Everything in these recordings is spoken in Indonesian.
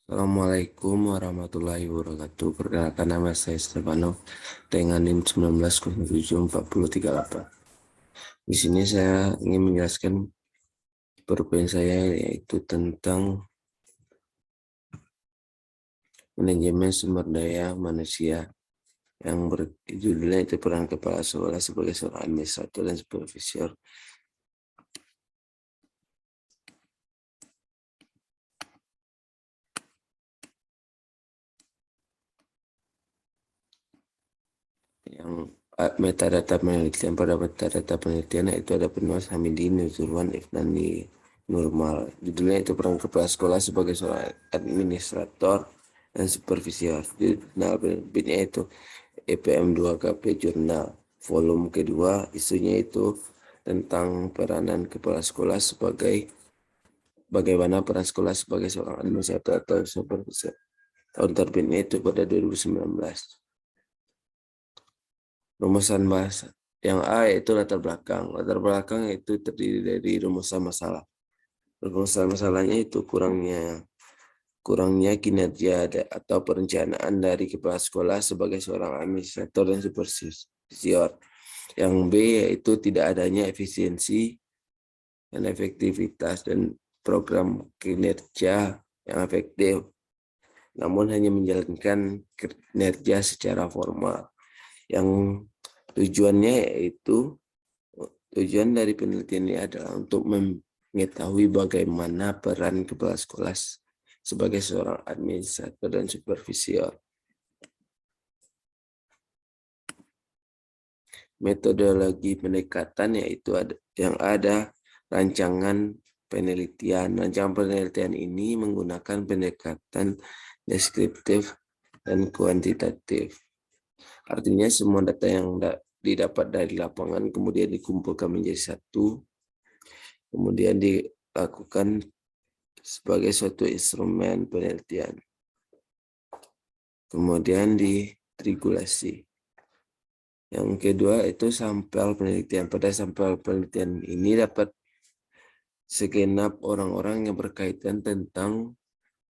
Assalamualaikum warahmatullahi wabarakatuh. Perkenalkan, nama saya Stefano dengan NIM 19074038. Di sini saya ingin menjelaskan poin saya, yaitu tentang manajemen sumber daya manusia, yang berjudulnya itu peran kepala sekolah sebagai seorang administrator dan supervisor. Yang metadata penelitian, pada metadata penelitian itu ada penulis Hamidi, Nuzurwan, Ifnani, Nurmal. Judulnya itu peran kepala sekolah sebagai seorang administrator dan supervisor. Jurnal penerbitnya itu EPM 2KP Jurnal volume kedua. Isunya itu tentang peranan kepala sekolah sebagai bagaimana peran sekolah sebagai seorang administrator atau supervisor. Tahun terbitnya itu pada 2019. Rumusan bahasa. Yang A yaitu latar belakang. Latar belakang itu terdiri dari rumusan masalah. Rumusan masalahnya itu kurangnya kinerja atau perencanaan dari kepala sekolah sebagai seorang administrator dan supervisor. Yang B yaitu tidak adanya efisiensi dan efektivitas dan program kinerja yang efektif, namun hanya menjalankan kinerja secara formal. Yang tujuan dari penelitian ini adalah untuk mengetahui bagaimana peran kepala sekolah sebagai seorang administrator dan supervisor. Metodologi pendekatan yaitu yang ada rancangan penelitian. Rancangan penelitian ini menggunakan pendekatan deskriptif dan kuantitatif. Artinya semua data yang didapat dari lapangan kemudian dikumpulkan menjadi satu, kemudian dilakukan sebagai suatu instrumen penelitian. Kemudian diregulasi. Yang kedua itu sampel penelitian. Pada sampel penelitian ini dapat segenap orang-orang yang berkaitan tentang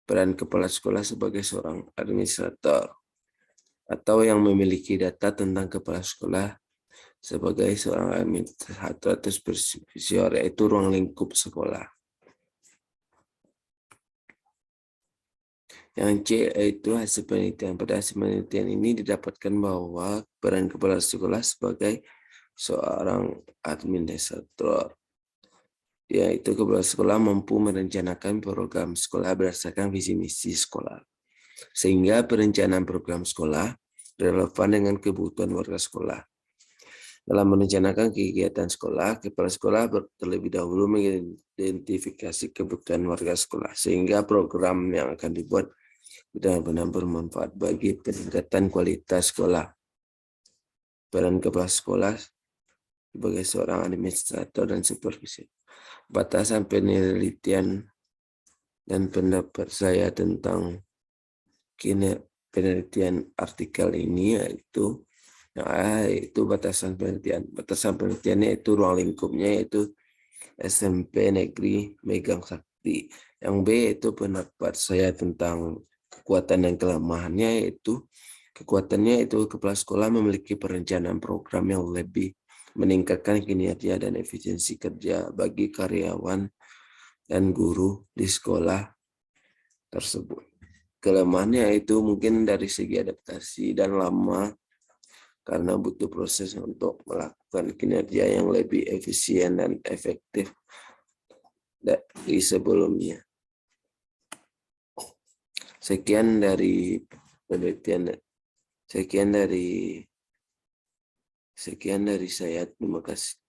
peran kepala sekolah sebagai seorang administrator, atau yang memiliki data tentang kepala sekolah sebagai seorang administrator atau supervisor, yaitu ruang lingkup sekolah. Yang C yaitu hasil penelitian. Pada hasil penelitian ini didapatkan bahwa peran kepala sekolah sebagai seorang administrator, yaitu kepala sekolah mampu merencanakan program sekolah berdasarkan visi misi sekolah, sehingga perencanaan program sekolah relevan dengan kebutuhan warga sekolah. Dalam merencanakan kegiatan sekolah, kepala sekolah terlebih dahulu mengidentifikasi kebutuhan warga sekolah, sehingga program yang akan dibuat benar-benar bermanfaat bagi peningkatan kualitas sekolah. Peran kepala sekolah sebagai seorang administrator dan supervisor. Batasan penelitian dan pendapat saya tentang penelitian artikel ini yaitu yang A itu batasan penelitian. Batasan penelitiannya itu ruang lingkupnya yaitu SMP Negeri Megang Sakti. Yang B itu pendapat saya tentang kekuatan dan kelemahannya, yaitu kekuatannya itu kepala sekolah memiliki perencanaan program yang lebih meningkatkan kinerja dan efisiensi kerja bagi karyawan dan guru di sekolah tersebut. Kelemahannya itu mungkin dari segi adaptasi dan lama, karena butuh proses untuk melakukan kinerja yang lebih efisien dan efektif dari sebelumnya. Sekian dari penelitian, sekian dari saya. Terima kasih.